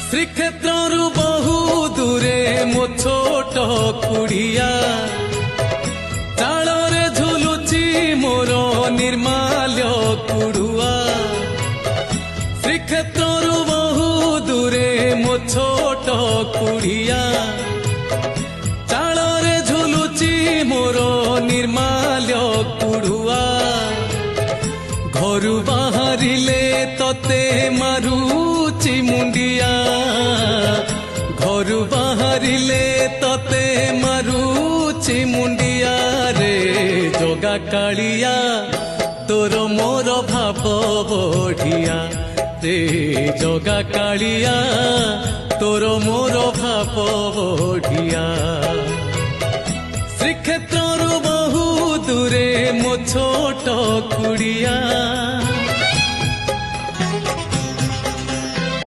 श्रीक्षेत्रु बहु दूरे मो छोट कुड़िया चाଳରେ झुलुची मोर निर्माल्य कुड़ुआ श्रीक्षेत्रु बहु दूरे मो छोट कुड़िया चाଳରେ झुलुची मोर निर्माल्य कुड़ुआ घरु बाहरिले तते मारुची मुंडिया घरु बाहरिले तते मारुची मुंडिया रे जोगा कालिया तोर मोर भाव बढ़िया रे जोगा कालिया तोर मोर भाव बढ़िया श्रीक्षेत्रु बहु दूरे मो छोट कुड़िया।